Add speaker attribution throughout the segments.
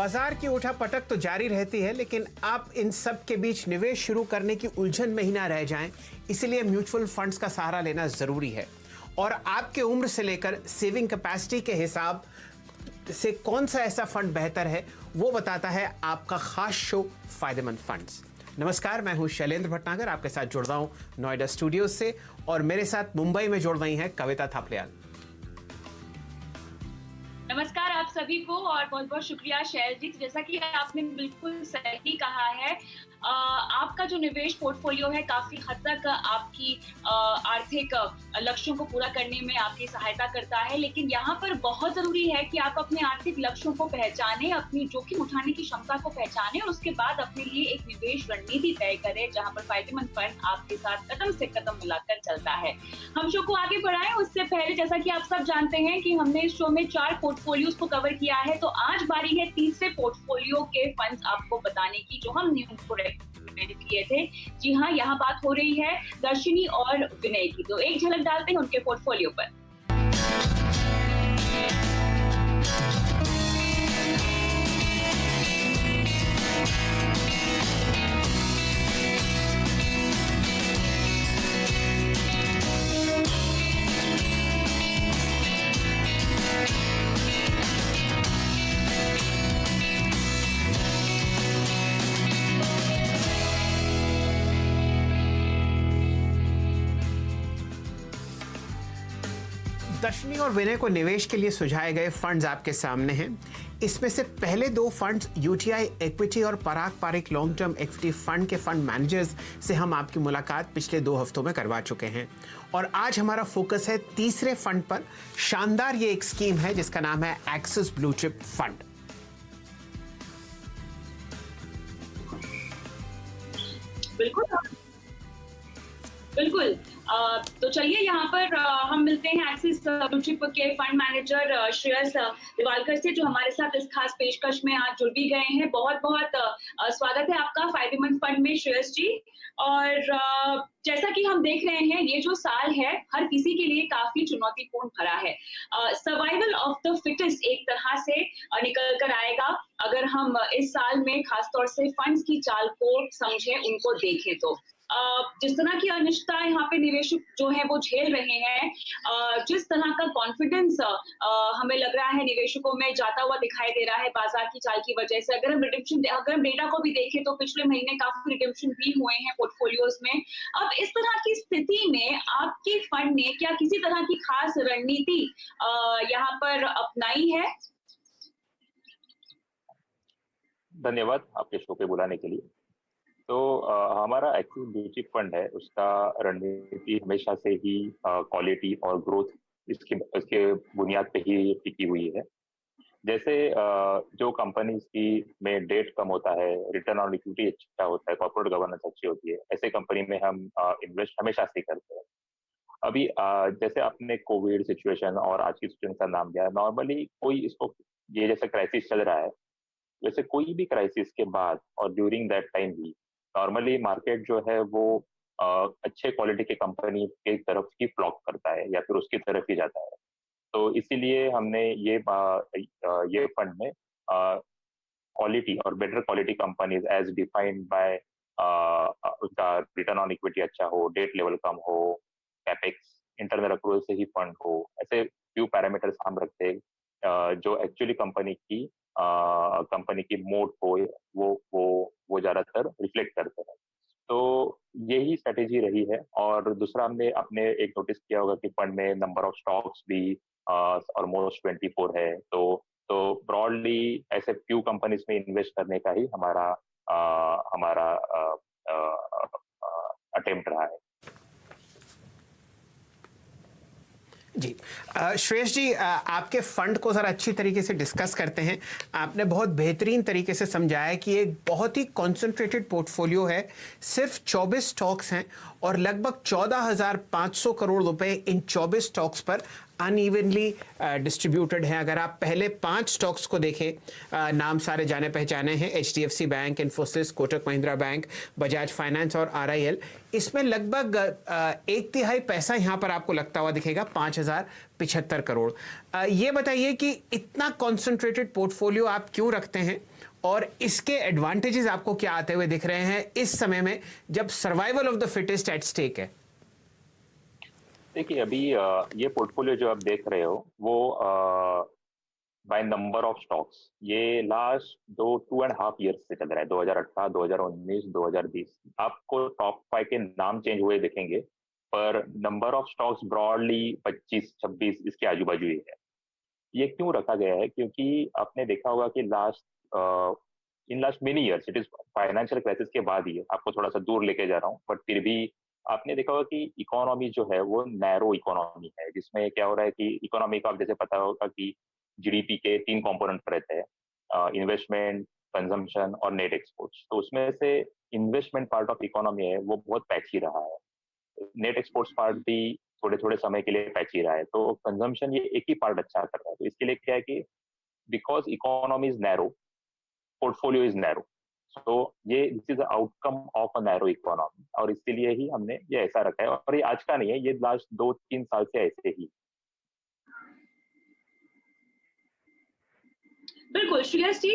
Speaker 1: बाजार की उठापटक तो जारी रहती है, लेकिन आप इन सब के बीच निवेश शुरू करने की उलझन में ही ना रह जाएं, इसलिए म्यूचुअल फंड्स का सहारा लेना जरूरी है। और आपके उम्र से लेकर सेविंग कैपेसिटी के हिसाब से कौन सा ऐसा फंड बेहतर है, वो बताता है आपका खास शो फायदेमंद फंड्स। नमस्कार, मैं हूं शैलेंद्र भटनागर, आपके साथ जुड़ रहा हूं नोएडा स्टूडियोज से, और मेरे साथ मुंबई में जुड़ रही हैं कविता थापलियाल।
Speaker 2: नमस्कार आप सभी को और बहुत बहुत शुक्रिया शैल जी। जैसा कि आपने बिल्कुल सही कहा है, आपका जो निवेश पोर्टफोलियो है काफी हद तक आपकी आर्थिक लक्ष्यों को पूरा करने में आपकी सहायता करता है, लेकिन यहाँ पर बहुत जरूरी है कि आप अपने आर्थिक लक्ष्यों को पहचानें, अपनी जोखिम उठाने की क्षमता को पहचानें और उसके बाद अपने लिए एक निवेश रणनीति तय करें जहाँ पर फायदेमंद फंड आपके साथ कदम से कदम मिलाकर चलता है। हम शो को आगे बढ़ाएं उससे पहले, जैसा कि आप सब जानते हैं कि हमने इस शो में 4 पोर्टफोलियोज को कवर किया है, तो आज बारी है तीसरे पोर्टफोलियो के फंड्स आपको बताने की जो हमने उनको किए थे। जी हाँ, यहाँ बात हो रही है दर्शिनी और विनय की, तो एक झलक डालते हैं उनके पोर्टफोलियो पर।
Speaker 1: दर्शनी और विनय को निवेश के लिए सुझाए गए फंड्स आपके सामने हैं। इसमें से पहले 2 फंड्स यूटीआई इक्विटी और Parag Parikh long term equity fund के फंड मैनेजर्स से हम आपकी मुलाकात पिछले 2 हफ्तों में करवा चुके हैं, और आज हमारा फोकस है तीसरे फंड पर। शानदार ये एक स्कीम है जिसका नाम है एक्सिस ब्लू चिप फंड।
Speaker 2: बिल्कुल। तो चलिए यहाँ पर हम मिलते हैं एक्सिस ब्लू चिप के फंड मैनेजर श्रेयस दिवालकर से, जो हमारे साथ इस खास पेशकश में आज जुड़ भी गए हैं। बहुत बहुत स्वागत है आपका फायदेमंद फंड में श्रेयस जी। और जैसा कि हम देख रहे हैं, ये जो साल है हर किसी के लिए काफी चुनौतीपूर्ण भरा है। सर्वाइवल ऑफ द फिटेस्ट एक तरह से निकल कर आएगा अगर हम इस साल में खासतौर से फंड्स की चाल को समझें, उनको देखें तो। जिस तरह की अनिश्चितता यहाँ पे निवेशक जो है वो झेल रहे हैं, जिस तरह का कॉन्फिडेंस हमें लग रहा है निवेशकों में जाता हुआ दिखाई दे रहा है बाजार की चाल की वजह से। अगर हम डेटा को भी देखें तो पिछले महीने काफी रिडेम्पशन भी हुए हैं पोर्टफोलियोज में। अब इस तरह की स्थिति में आपके फंड ने क्या किसी तरह की खास रणनीति यहाँ पर अपनाई है?
Speaker 3: धन्यवाद आपके शो पे बुलाने के लिए। तो हमारा एक्सिस ब्लू चिप फंड है, उसका रणनीति हमेशा से ही क्वालिटी और ग्रोथ इसके बुनियाद पे ही टिकी हुई है। जैसे जो कंपनीज की में डेट कम होता है, रिटर्न ऑन इक्विटी अच्छा होता है, कॉर्पोरेट गवर्नेंस अच्छी होती है, ऐसे कंपनी में हम इन्वेस्ट हमेशा से करते हैं। अभी जैसे आपने कोविड सिचुएशन और आज की सिचुएशन का नाम लिया, नॉर्मली कोई इसको ये जैसे क्राइसिस चल रहा है, वैसे कोई भी क्राइसिस के बाद और ड्यूरिंग दैट टाइम भी नॉर्मली मार्केट जो है वो अच्छे क्वालिटी के कंपनी की तरफ ही फ्लॉक करता है या फिर उसकी तरफ ही जाता है। तो इसीलिए हमने ये फंड में क्वालिटी और better quality companies as defined by उसका रिटर्न ऑन इक्विटी अच्छा हो, डेट लेवल कम हो, कैपेक्स इंटरनल अप्रूवल से ही फंड हो, ऐसे फ्यू पैरामीटर्स हम रखते हैं जो एक्चुअली कंपनी की मोड को वो ज्यादातर रिफ्लेक्ट करते हैं। तो यही स्ट्रेटेजी रही है। और दूसरा, हमने अपने एक नोटिस किया होगा कि फंड में नंबर ऑफ स्टॉक्स भी ऑलमोस्ट 24 है। तो ब्रॉडली ऐसे फ्यू कंपनीज में इन्वेस्ट करने का ही हमारा अटेम्प्ट रहा है।
Speaker 1: जी श्रेयस जी, आपके फंड को ज़रा अच्छी तरीके से डिस्कस करते हैं। आपने बहुत बेहतरीन तरीके से समझाया कि एक बहुत ही कॉन्सेंट्रेटेड पोर्टफोलियो है, सिर्फ 24 स्टॉक्स हैं और लगभग 14,500 करोड़ रुपए इन 24 स्टॉक्स पर अनइवनली डिस्ट्रीब्यूटेड हैं। अगर आप पहले 5 स्टॉक्स को देखें, नाम सारे जाने पहचाने हैं, HDFC bank, Infosys, Kotak Mahindra bank, Bajaj finance और RIL। इसमें लगभग 1/3 पैसा यहां पर आपको लगता हुआ दिखेगा, 5,075 करोड़। ये बताइए कि इतना कॉन्सेंट्रेटेड पोर्टफोलियो आप क्यों रखते हैं और इसके एडवांटेजेस आपको क्या आते हुए दिख रहे हैं इस समय में जब survival of the fittest at stake है?
Speaker 3: देखिए, अभी ये पोर्टफोलियो जो आप देख रहे हो वो बाय नंबर ऑफ स्टॉक्स, ये लास्ट 2.5 ईयर्स से चल रहा है, 2018, 2019, 2020। आपको टॉप 5 के नाम चेंज हुए दिखेंगे, पर नंबर ऑफ स्टॉक्स ब्रॉडली 25-26 इसके आजू बाजू ही है। ये क्यों रखा गया है? क्योंकि आपने देखा होगा कि in last many years, it is financial crisis के बाद ही है, आपको थोड़ा सा दूर लेके जा रहा हूँ, बट फिर भी आपने देखा होगा कि इकोनॉमी जो है वो नैरो इकोनॉमी है, जिसमें क्या हो रहा है कि इकोनॉमी का आप जैसे पता होगा कि GDP के 3 कंपोनेंट रहते हैं, इन्वेस्टमेंट, कंजम्पशन और नेट एक्सपोर्ट्स। तो उसमें से इन्वेस्टमेंट पार्ट ऑफ इकोनॉमी है वो बहुत पैची रहा है, नेट एक्सपोर्ट्स पार्ट भी थोड़े थोड़े समय के लिए पैची रहा है, तो कंजम्पशन ये एक ही पार्ट अच्छा कर रहा है। तो इसके लिए क्या है कि because economy is narrow, portfolio is narrow, तो ये this is outcome of a narrow economy, और इसीलिए ही हमने ये ऐसा रखा है। और ये आज का नहीं है, ये लास्ट 2-3 साल से ऐसे ही।
Speaker 2: बिल्कुल श्रेयस जी,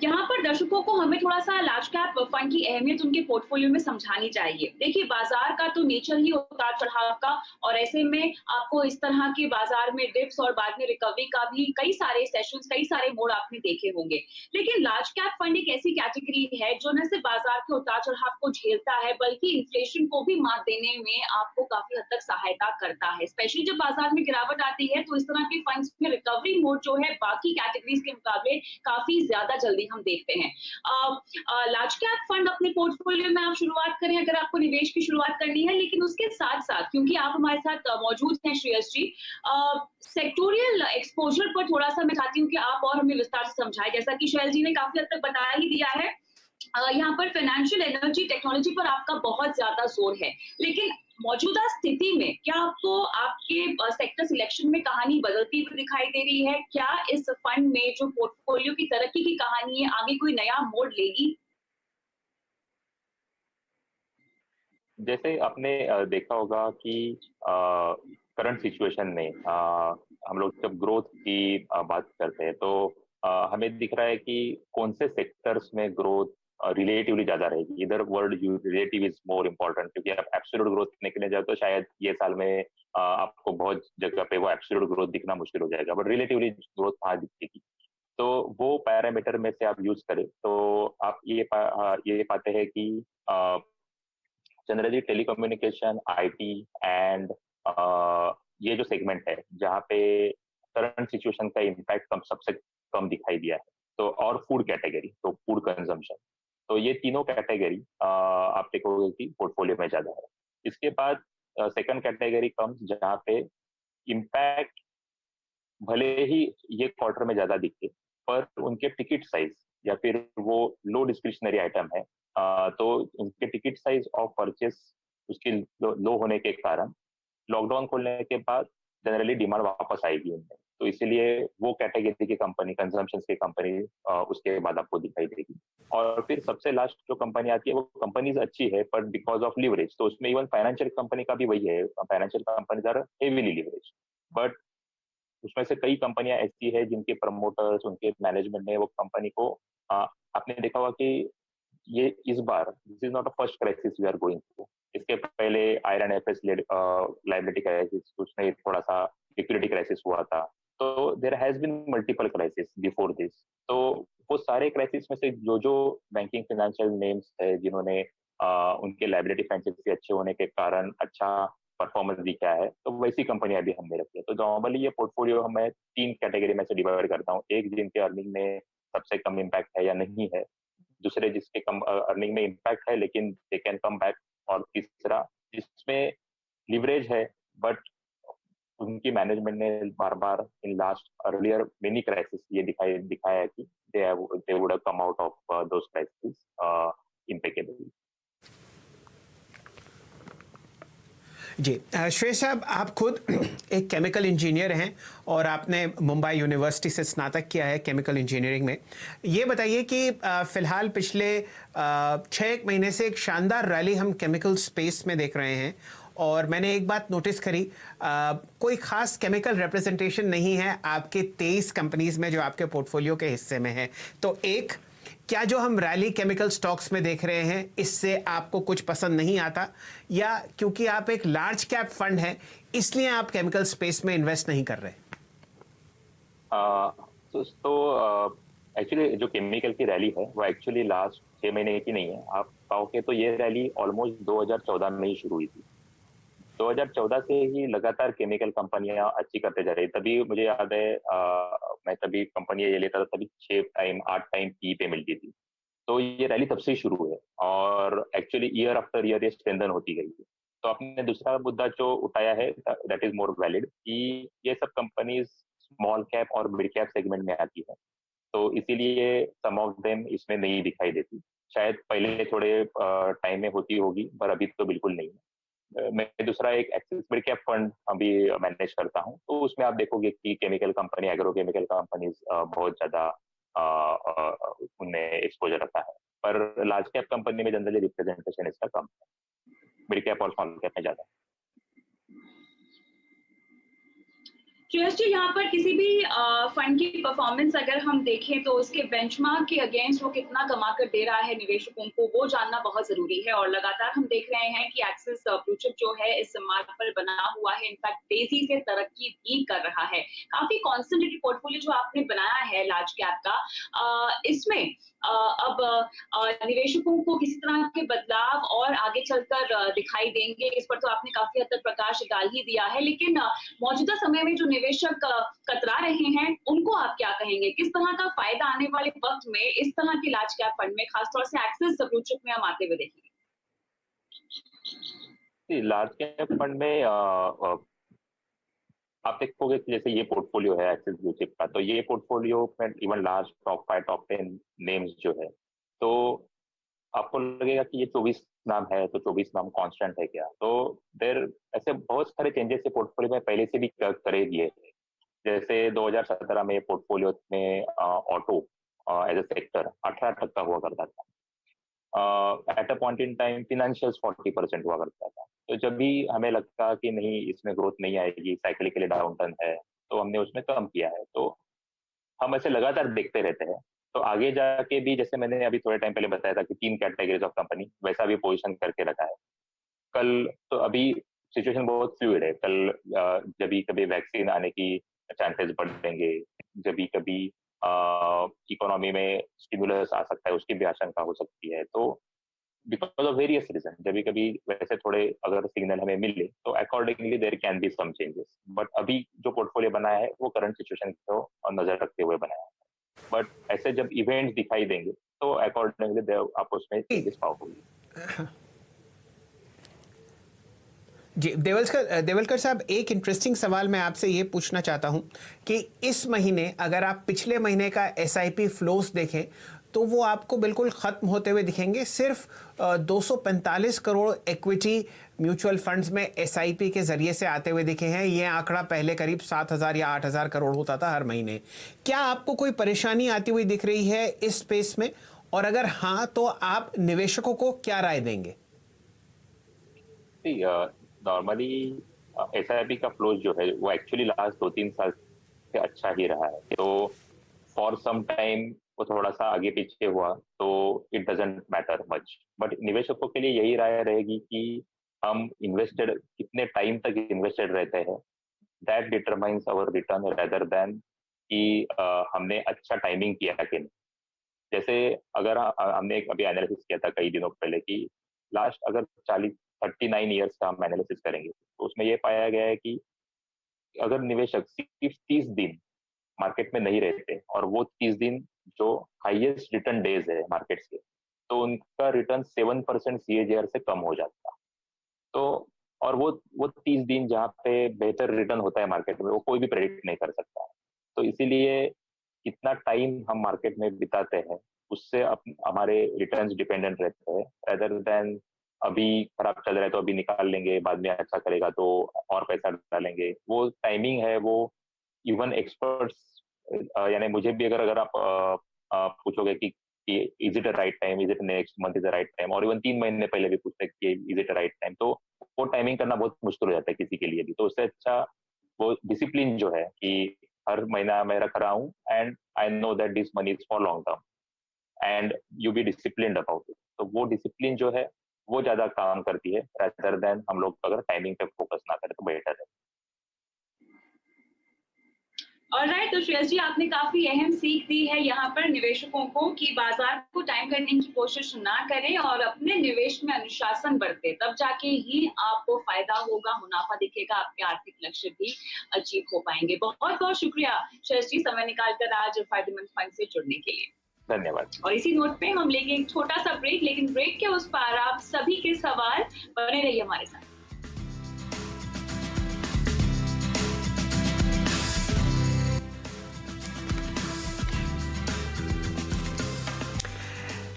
Speaker 2: यहाँ पर दर्शकों को हमें थोड़ा सा लार्ज कैप फंड की अहमियत उनके पोर्टफोलियो में समझानी चाहिए। देखिए, बाजार का तो नेचर ही उतार चढ़ाव का, और ऐसे में आपको इस तरह के बाजार में डिप्स और बाद में रिकवरी का भी कई सारे सेशंस, कई सारे मोड आपने देखे होंगे। लेकिन लार्ज कैप फंड एक ऐसी कैटेगरी है जो न सिर्फ बाजार के उतार चढ़ाव को झेलता है, बल्कि इन्फ्लेशन को भी मात देने में आपको काफी हद तक सहायता करता है। स्पेशली जब बाजार में गिरावट आती है तो इस तरह के फंड्स में रिकवरी मोड जो है बाकी कैटेगरीज के मुकाबले काफी ज्यादा जल्दी हम देखते हैं। लार्ज कैप फंड अपने पोर्टफोलियो में आप शुरुआत करें अगर आपको निवेश की शुरुआत करनी है, लेकिन उसके साथ साथ, क्योंकि आप हमारे साथ मौजूद हैं श्रेयस जी, सेक्टोरियल एक्सपोजर पर थोड़ा सा मैं चाहती हूँ कि आप और हमें विस्तार से समझाएं। जैसा कि शैल जी ने काफी हद तक बता ही दिया है, यहाँ पर फाइनेंशियल, एनर्जी, टेक्नोलॉजी पर आपका बहुत ज्यादा जोर है, लेकिन मौजूदा स्थिति में क्या आपको आपके सेक्टर सिलेक्शन में कहानी बदलती हुई दिखाई दे रही है? क्या इस फंड में जो पोर्टफोलियो की तरक्की की कहानी है आगे कोई नया मोड़ लेगी?
Speaker 3: जैसे आपने देखा होगा कि करंट सिचुएशन में हम लोग जब ग्रोथ की बात करते हैं तो हमें दिख रहा है कि कौन से सेक्टर्स में ग्रोथ रिलेटिवली ज्यादा रहेगी। इधर word relative is more important, क्योंकि आप एब्सोल्यूट ग्रोथ निकलने जाओ तो शायद ये साल में आपको बहुत जगह पे वो एब्सोल्यूट ग्रोथ दिखना मुश्किल हो जाएगा, बट रिलेटिवली ग्रोथ कहाँ दिखेगी। तो वो पैरामीटर में से आप यूज करें तो आप ये पाते हैं कि जनरली टेलीकम्युनिकेशन, IT एंड ये जो सेगमेंट है जहाँ पे करंट सिचुएशन का इम्पैक्ट सबसे कम दिखाई दिया है, तो और फूड कैटेगरी, तो फूड कंजम्पशन, तो ये तीनों कैटेगरी आप देखोगे कि पोर्टफोलियो में ज्यादा है। इसके बाद सेकंड कैटेगरी कम्स जहाँ पे इम्पैक्ट भले ही ये क्वार्टर में ज्यादा दिखे, पर उनके टिकट साइज या फिर वो लो डिस्क्रिशनरी आइटम है, तो उनके टिकट साइज ऑफ परचेस उसके लो होने के कारण लॉकडाउन खोलने के बाद जनरली डिमांड वापस आएगी उनमें, तो इसीलिए वो कैटेगरी की कंपनी, कंजम्पशन की कंपनी उसके बाद आपको दिखाई देगी। और फिर सबसे लास्ट जो कंपनी आती है वो कंपनीज अच्छी है पर बिकॉज ऑफ लिवरेज, तो उसमें इवन फाइनेंशियल कंपनी का भी वही है, financial companies are heavily leverage, but उसमें से कई कंपनियां ऐसी है जिनके प्रमोटर्स, उनके मैनेजमेंट ने वो कंपनी को आपने देखा होगा कि ये इस बार this is not a first crisis we are going through. इसके पहले आयरन एफएस लाइबिलिटी क्राइसिस, उसमें थोड़ा सा लिक्विडिटी क्राइसिस हुआ था, तो there has been multiple crisis before this. तो वो सारे क्राइसिस में से जो जो बैंकिंग फाइनेंशियल नेम्स है जिन्होंने उनके लाइबिलिटी फ्रेंचाइजी अच्छे होने के कारण अच्छा परफॉर्मेंस दिखा है, तो वैसी कंपनियां भी हमने रखी है। तो नॉर्मली ये पोर्टफोलियो मैं 3 कैटेगरी में से डिवाइड करता हूँ, एक जिनके अर्निंग में सबसे कम इम्पैक्ट है या नहीं है, दूसरे जिसके कम अर्निंग में इम्पैक्ट है लेकिन दे कैन कम बैक, और तीसरा जिसमें लिवरेज है बट उनकी मैनेजमेंट ने बार बार in last earlier many crisis ये दिखाया है कि they would have come out of those crisis impeccably.
Speaker 1: जी श्रेयस साहब, आप खुद एक केमिकल इंजीनियर हैं और आपने मुंबई यूनिवर्सिटी से स्नातक किया है केमिकल इंजीनियरिंग में। ये बताइए कि फ़िलहाल पिछले 6 महीने से एक शानदार रैली हम केमिकल स्पेस में देख रहे हैं और मैंने एक बात नोटिस करी, कोई ख़ास केमिकल रिप्रेजेंटेशन नहीं है आपके 23 कंपनीज़ में जो आपके पोर्टफोलियो के हिस्से में है। तो एक, क्या जो हम रैली केमिकल स्टॉक्स में देख रहे हैं इससे आपको कुछ पसंद नहीं आता, या क्योंकि आप एक लार्ज कैप फंड है इसलिए आप केमिकल स्पेस में इन्वेस्ट नहीं कर रहे?
Speaker 3: तो एक्चुअली जो केमिकल की रैली है वो एक्चुअली लास्ट 6 महीने की नहीं है। आप कहोगे तो ये रैली ऑलमोस्ट 2014 में ही शुरू हुई थी। 2014 से ही लगातार केमिकल कंपनियां अच्छी करते जा रही। तभी मुझे याद है मैं तभी कंपनियां ये लेता था, तभी 6 टाइम 8 टाइम पी पे मिलती थी। तो ये रैली तब से ही शुरू है और एक्चुअली ईयर आफ्टर ईयर ये स्ट्रेंथन होती गई है। तो आपने दूसरा मुद्दा जो उठाया है दैट इज मोर वैलिड कि ये सब कंपनीज स्मॉल कैप और मिड कैप सेगमेंट में आती है, तो इसीलिए सम ऑफ देम इसमें नहीं दिखाई देती। शायद पहले थोड़े टाइम में होती होगी पर अभी तो बिल्कुल नहीं है। मैं दूसरा एक एक्सिस मिड कैप फंड अभी मैनेज करता हूँ, तो उसमें आप देखोगे कि केमिकल कंपनी, एग्रोकेमिकल कंपनीज बहुत ज्यादा उनमें एक्सपोजर रहता है, पर लार्ज कैप कंपनी में जनरली रिप्रेजेंटेशन इसका कम है, मिड कैप और स्मॉल कैप में ज्यादा।
Speaker 2: श्रेयस जी, यहाँ पर किसी भी फंड की परफॉर्मेंस अगर हम देखें तो उसके बेंचमार्क के अगेंस्ट वो कितना कमा कर दे रहा है निवेशकों को, वो जानना बहुत जरूरी है। और लगातार हम देख रहे हैं कि एक्सिस ब्लू चिप जो है इस मार्ग पर बना हुआ है, इनफैक्ट तेजी से तरक्की भी कर रहा है। काफी कॉन्सेंट्रेटेड पोर्टफोलियो जो आपने बनाया है लार्ज कैप का, इसमें अब निवेशकों को किसी तरह के बदलाव और आगे चलकर दिखाई देंगे, इस पर तो आपने काफी हद तक प्रकाश डाल ही दिया है। लेकिन मौजूदा समय में जो निवेशक कतरा रहे हैं उनको आप क्या कहेंगे? किस तरह का फायदा आने वाले वक्त में इस तरह के लार्ज कैप फंड में, खासतौर से एक्सिस ब्लू चिप में हम आते हुए देखेंगे?
Speaker 3: लार्ज कैप फंड में आप देखोगे कि जैसे ये पोर्टफोलियो है एक्सिस ब्लू चिप का, तो ये पोर्टफोलियो में even large top 5 top 10 names जो है, तो आपको लगेगा कि ये 24 नाम है तो 24 नाम कांस्टेंट है क्या? तो देर ऐसे बहुत सारे चेंजेस ये पोर्टफोलियो में पहले से भी करे दिए हैं। जैसे 2017 में पोर्टफोलियो में ऑटो एज अ सेक्टर 18% हुआ करता था। At a point in time financials 40% हुआ करता था। तो जब भी हमें लगता कि नहीं इसमें ग्रोथ नहीं आएगी, साइक्लिकली डाउन टर्न है, तो हमने उसमें कम किया है। तो हम ऐसे लगातार देखते रहते हैं। तो आगे जाके भी जैसे मैंने अभी थोड़े टाइम पहले बताया था कि 3 कैटेगरीज ऑफ कंपनी, वैसा भी पोजीशन करके रखा है। कल तो अभी सिचुएशन बहुत फ्लूइड है। कल जब भी कभी वैक्सीन आने की चांसेस बढ़ेंगे, जब भी कभी इकोनॉमी में स्टिमुलस आ सकता है, उसकी भी आशंका हो सकती है। तो बिकॉज ऑफ वेरियस रीजन जब भी कभी वैसे थोड़े अगर सिग्नल हमें मिले तो accordingly there can be some changes. But अभी जो पोर्टफोलियो बनाया है वो करंट सिचुएशन को नजर रखते हुए बनाया है। बट ऐसे जब इवेंट्स दिखाई देंगे तो अकॉर्डिंगली आप उसमें चेंजेस पाओगे।
Speaker 1: जी देवलकर साहब, एक इंटरेस्टिंग सवाल मैं आपसे ये पूछना चाहता हूँ कि इस महीने अगर आप पिछले महीने का एसआईपी फ्लोस देखें तो वो आपको बिल्कुल ख़त्म होते हुए दिखेंगे। सिर्फ 245 करोड़ इक्विटी म्यूचुअल फंड्स में एसआईपी के ज़रिए से आते हुए दिखे हैं। ये आंकड़ा पहले करीब 7,000 या 8,000 करोड़ होता था हर महीने। क्या आपको कोई परेशानी आती हुई दिख रही है इस स्पेस में, और अगर हाँ तो आप निवेशकों को क्या राय देंगे?
Speaker 3: नॉर्मली एसआईपी का फ्लो जो है वो एक्चुअली लास्ट 2-3 साल से अच्छा ही रहा है। तो फॉर सम टाइम वो थोड़ा सा आगे पीछे हुआ तो it doesn't matter much. But निवेशकों के लिए यही राय रहेगी कि हम इन्वेस्टेड कितने टाइम तक इन्वेस्टेड रहते हैं, that determines our return rather than कि हमने अच्छा टाइमिंग किया कि नहीं। जैसे अगर हमने एक अभी एनालिसिस किया था कई दिनों पहले कि लास्ट अगर 39 ईयर्स का हम एनालिसिस करेंगे तो उसमें ये पाया गया है कि अगर निवेशक सिर्फ 30 दिन मार्केट में नहीं रहते और वो 30 दिन जो हाईएस्ट रिटर्न डेज है मार्केट्स के, तो उनका रिटर्न 7% सीएजीआर से कम हो जाता। तो और वो 30 दिन जहाँ पे बेहतर रिटर्न होता है मार्केट में, वो कोई भी प्रेडिक्ट नहीं कर सकता। तो इसीलिए कितना टाइम हम मार्केट में बिताते हैं उससे हमारे रिटर्न्स डिपेंडेंट रहते हैं, रेदर देन अभी खराब चल रहा है तो अभी निकाल लेंगे, बाद में अच्छा करेगा तो और पैसा डालेंगे, वो टाइमिंग है वो इवन एक्सपर्ट्स, यानी मुझे भी अगर आप पूछोगे कि is it a right time, is it next month is a right time, और इवन 3 महीने पहले भी पूछते हैं कि is it a right time, तो वो टाइमिंग करना बहुत मुश्किल हो जाता है किसी के लिए भी। तो उससे अच्छा वो डिसिप्लिन जो है कि हर महीना मैं रख रहा हूँ and I know that this money is for long term and you be disciplined about it, तो वो डिसिप्लिन जो है वो ज्यादा काम करती है rather than हम लोग अगर टाइमिंग पे फोकस ना करें तो बेटर है।
Speaker 2: ऑलराइट, तो श्रेयस जी आपने काफी अहम सीख दी है यहाँ पर निवेशकों को कि बाजार को टाइम करने की कोशिश ना करें और अपने निवेश में अनुशासन बरते, तब जाके ही आपको फायदा होगा, मुनाफा दिखेगा, आपके आर्थिक लक्ष्य भी अचीव हो पाएंगे। बहुत बहुत शुक्रिया श्रेयस जी समय निकालकर आज फायदेमंद फंड से जुड़ने के लिए।
Speaker 3: धन्यवाद।
Speaker 2: और इसी नोट पे हम लेंगे एक छोटा सा ब्रेक, लेकिन ब्रेक के उस पार आप सभी के सवाल बने रहिए हमारे साथ।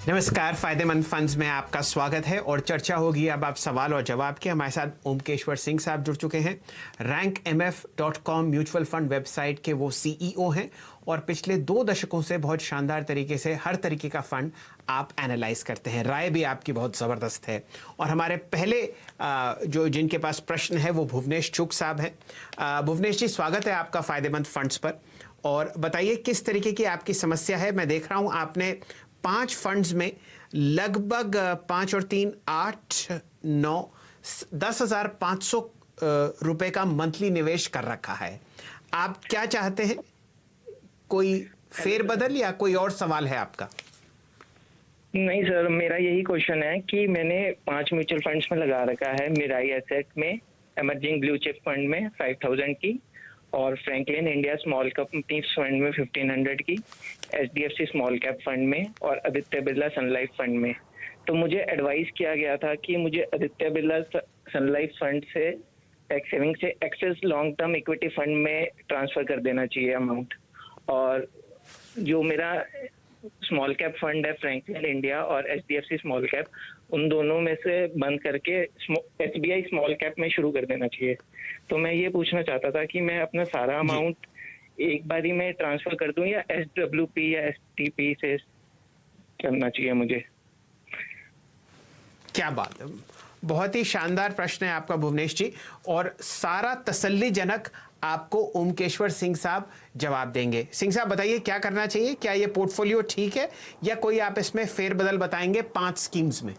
Speaker 1: नमस्कार, फायदेमंद फंड्स में आपका स्वागत है और चर्चा होगी अब आप सवाल और जवाब की। हमारे साथ ओमकेश्वर सिंह साहब जुड़ चुके हैं। rankmf.com म्यूचुअल फंड वेबसाइट के वो सीईओ हैं और पिछले 2 दशकों से बहुत शानदार तरीके से हर तरीके का फंड आप एनालाइज करते हैं, राय भी आपकी बहुत ज़बरदस्त है। और हमारे पहले जो जिनके पास प्रश्न है वो भुवनेश चुग साहब हैं। भुवनेश जी, स्वागत है आपका फायदेमंद फंड्स पर, और बताइए किस तरीके की आपकी समस्या है। मैं देख रहा हूँ आपने 5 फंड्स में लगभग 5 और 3 8 9 10,500 रुपए का मंथली निवेश कर रखा है। आप क्या चाहते हैं, कोई फेरबदल या कोई और सवाल है आपका?
Speaker 4: नहीं सर, मेरा यही क्वेश्चन है कि मैंने 5 म्यूचुअल फंड्स में लगा रखा है। मिराई एसेट में, एमर्जिंग ब्लू चिप फंड में 5,000 की, और Franklin India small companies fund में 1,500 की, HDFC स्मॉल कैप फंड में, और Aditya Birla sun life fund में। तो मुझे एडवाइस किया गया था कि मुझे Aditya Birla sun life fund से टैक्स सेविंग से Axis long term equity fund में ट्रांसफर कर देना चाहिए अमाउंट, और जो मेरा स्मॉल कैप फंड है फ्रैंकलिन इंडिया और HDFC स्मॉल कैप, उन दोनों में से बंद करके SBI स्मॉल कैप में शुरू कर देना चाहिए। तो मैं ये पूछना चाहता था कि मैं अपना सारा अमाउंट एक बारी में ट्रांसफर कर दूं या SWP या STP से करना चाहिए मुझे?
Speaker 1: क्या बात है, बहुत ही शानदार प्रश्न है आपका भुवनेश जी, और सारा तसल्लीजनक आपको ओमकेश्वर सिंह साहब जवाब देंगे। सिंह साहब बताइए क्या करना चाहिए, क्या ये पोर्टफोलियो ठीक है या कोई आप इसमें फेरबदल बताएंगे 5 स्कीम्स में?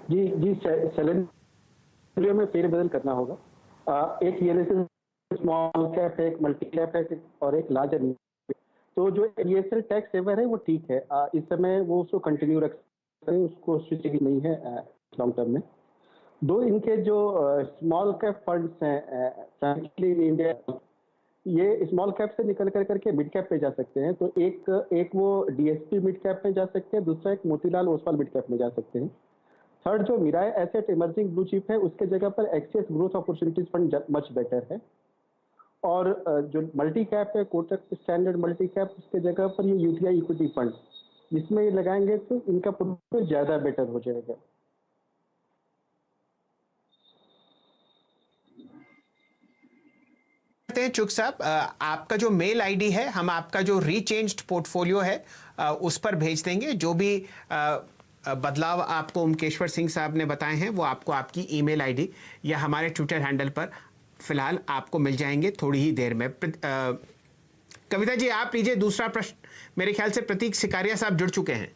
Speaker 5: जी सेलेंडरियो में फेरबदल करना होगा। एक रियल एस्टेट स्मॉल कैप है, एक मल्टी कैप है और एक लार्जर। तो जो ईएसएल टैक्स सेवर है वो ठीक है, इस समय वो उसको कंटिन्यू रख सकते हैं, उसको स्विचिंग नहीं है लॉन्ग टर्म में। 2 इनके जो स्मॉल कैप फंड्स हैं, फ्रैंकलिन इंडिया, ये स्मॉल कैप से निकल करके मिड कैप पे जा सकते हैं। तो एक वो DSP मिड कैप में जा सकते हैं, दूसरा एक मोतीलाल ओसवाल मिड कैप में जा सकते हैं। थर्ड जो Mirae asset emerging blue chip है, उसके जगह पर Axis growth opportunities fund much better है। और जो मल्टी कैप है, कोटक स्टैंडर्ड मल्टी कैप, उसके जगह पर ये UTI इक्विटी फंड, जिसमें ये लगाएंगे तो इनका पोर्टफोलियो ज्यादा बेटर हो जाएगा।
Speaker 1: चुग साहब, आपका जो मेल आईडी है हम आपका जो रीचेंज्ड पोर्टफोलियो है उस पर भेज देंगे। जो भी बदलाव आपको ओमकेश्वर सिंह साहब ने बताए हैं वो आपको आपकी ईमेल आईडी या हमारे ट्विटर हैंडल पर फिलहाल आपको मिल जाएंगे थोड़ी ही देर में। कविता जी आप लीजिए दूसरा प्रश्न। मेरे ख्याल से प्रतीक सिकारिया साहब जुड़ चुके हैं।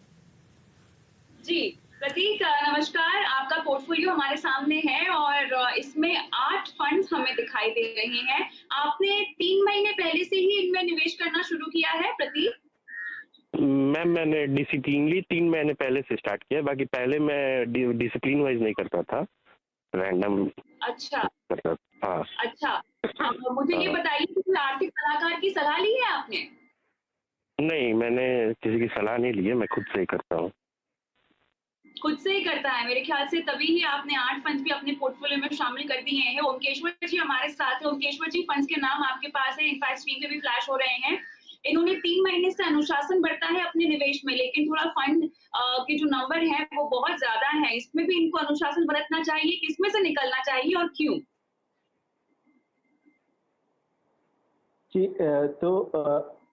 Speaker 2: जी प्रतीक नमस्कार, आपका पोर्टफोलियो हमारे सामने है और इसमें 8 फंड्स हमें दिखाई दे रहे हैं। आपने 3 महीने पहले से ही इनमें निवेश करना शुरू किया है प्रतीक?
Speaker 6: मैम मैंने डिसिप्लिनली 3 महीने पहले से स्टार्ट किया, बाकी पहले मैं डिसिप्लिन वाइज नहीं करता था, रैंडम
Speaker 2: अच्छा
Speaker 6: करता। हाँ
Speaker 2: अच्छा, मुझे ये बताइए कि आर्थिक सलाहकार की सलाह ली है आपने?
Speaker 6: नहीं, मैंने किसी की सलाह नहीं ली है, मैं खुद से ही करता हूँ।
Speaker 2: खुद से ही करता है, मेरे ख्याल से तभी ही आपने 8 फंड्स भी अपने पोर्टफोलियो में शामिल कर दिए हैं। ओमकेश्वर जी हमारे साथ है। ओमकेश्वर जी, फंड्स के नाम आपके पास है, इनफैक्ट स्क्रीन पे भी फ्लैश हो रहे हैं। इन्होंने 3 महीने से अनुशासन बरता है अपने निवेश में, लेकिन थोड़ा फंड के जो नंबर है वो बहुत ज्यादा है। इसमें भी इनको अनुशासन बरतना चाहिए, किसमें से निकलना चाहिए और क्यों?
Speaker 5: जी, तो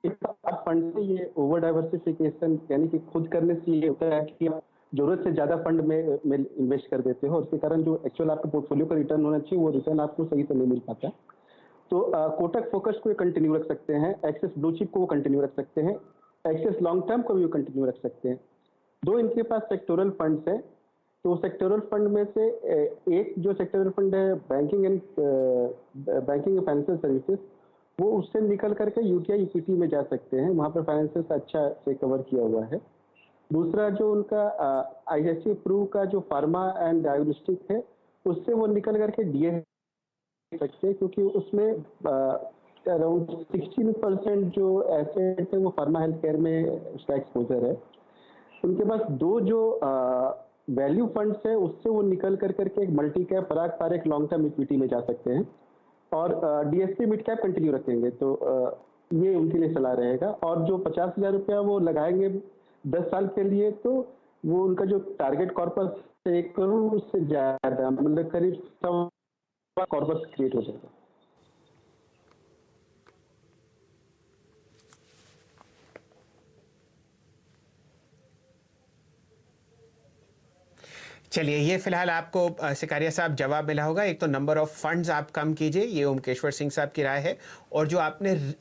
Speaker 5: फंड से ये ओवर डाइवर्सिफिकेशन यानी कि खुद करने से ये होता है कि आप जरूरत से ज्यादा फंड में इन्वेस्ट कर देते हो, उसके कारण जो एक्चुअल आपके पोर्टफोलियो का रिटर्न होना चाहिए वो रिटर्न आपको सही से नहीं मिल पाता। तो कोटक फोकस को कंटिन्यू रख सकते हैं, एक्सिस ब्लू चिप को कंटिन्यू रख सकते हैं, एक्सिस लॉन्ग टर्म को भी कंटिन्यू रख सकते हैं। दो इनके पास सेक्टोरल फंड्स हैं, तो सेक्टोरल फंड में से एक जो सेक्टोरल फंड है बैंकिंग एंड फाइनेंशियल सर्विसेज, वो उससे निकल करके यूटीआई इक्विटी में जा सकते हैं, वहाँ पर फाइनेंशियल अच्छा से कवर किया हुआ है। दूसरा जो उनका आईएससी प्रूव का जो फार्मा एंड डायग्नोस्टिक है, उससे वो निकल करके डीए सकते हैं, क्योंकि उसमें अराउंड 16% जो एसेट है वो फार्मा हेल्थ केयर में उसका एक्सपोजर है। उनके पास दो जो वैल्यू फंड्स है, उससे वो निकल करके एक मल्टी कैप पराग पारेख लॉन्ग टर्म इक्विटी में जा सकते हैं, और डीएसपी मिड कैप कंटिन्यू रखेंगे। तो ये उनके लिए सलाह रहेगा। और जो 50,000 रुपया वो लगाएंगे 10 साल के लिए, तो वो उनका जो टारगेट कॉर्पस 1 करोड़ उससे ज्यादा, मतलब करीब 100 कॉर्पस क्रिएट हो जाएगा।
Speaker 1: चलिए, ये फिलहाल आपको सिकारिया साहब जवाब मिला होगा। एक तो नंबर ऑफ फंड्स आप कम कीजिए, ये ओमकेश्वर सिंह साहब की राय है, और जो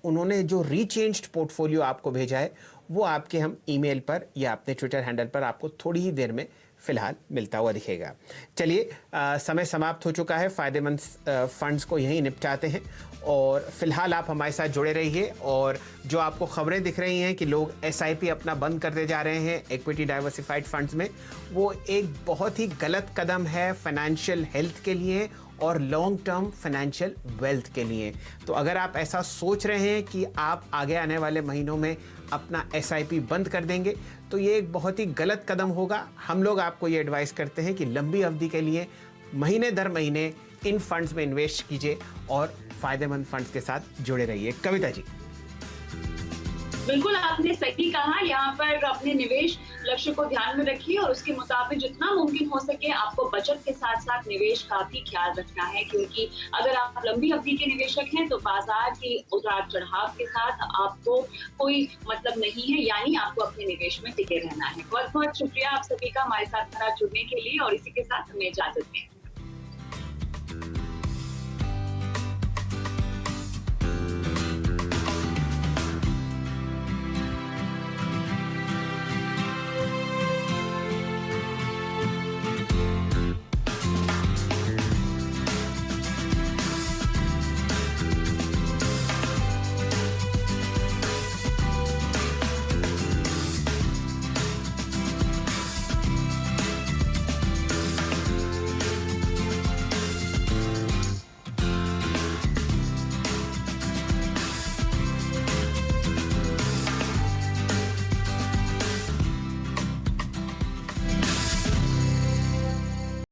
Speaker 1: उन्होंने जो रीचेंज्ड पोर्टफोलियो आपको भेजा है वो आपके हम ईमेल पर या अपने ट्विटर हैंडल पर आपको थोड़ी ही देर में फिलहाल मिलता हुआ दिखेगा। चलिए, समय समाप्त हो चुका है, फ़ायदेमंद फंड्स को यहीं निपटाते हैं, और फिलहाल आप हमारे साथ जुड़े रहिए। और जो आपको खबरें दिख रही हैं कि लोग एसआईपी अपना बंद करते जा रहे हैं इक्विटी डाइवर्सिफाइड फंड्स में, वो एक बहुत ही गलत कदम है फाइनेंशियल हेल्थ के लिए और लॉन्ग टर्म फाइनेंशियल वेल्थ के लिए। तो अगर आप ऐसा सोच रहे हैं कि आप आगे आने वाले महीनों में अपना एसआईपी बंद कर देंगे, तो ये एक बहुत ही गलत कदम होगा। हम लोग आपको ये एडवाइस करते हैं कि लंबी अवधि के लिए महीने दर महीने इन फंड्स में इन्वेस्ट कीजिए और फायदेमंद फंड्स के साथ जुड़े रहिए। कविता जी।
Speaker 2: बिल्कुल, आपने सही कहा। यहाँ पर अपने निवेश लक्ष्य को ध्यान में रखिए और उसके मुताबिक जितना मुमकिन हो सके आपको बचत के साथ साथ निवेश का भी ख्याल रखना है, क्योंकि अगर आप लंबी अवधि के निवेशक हैं तो बाजार के उतार चढ़ाव के साथ आपको कोई मतलब नहीं है, यानी आपको अपने निवेश में टिके रहना है। बहुत बहुत शुक्रिया आप सभी का हमारे साथ जुड़ने के लिए, और इसी के साथ हमें इजाजत दें।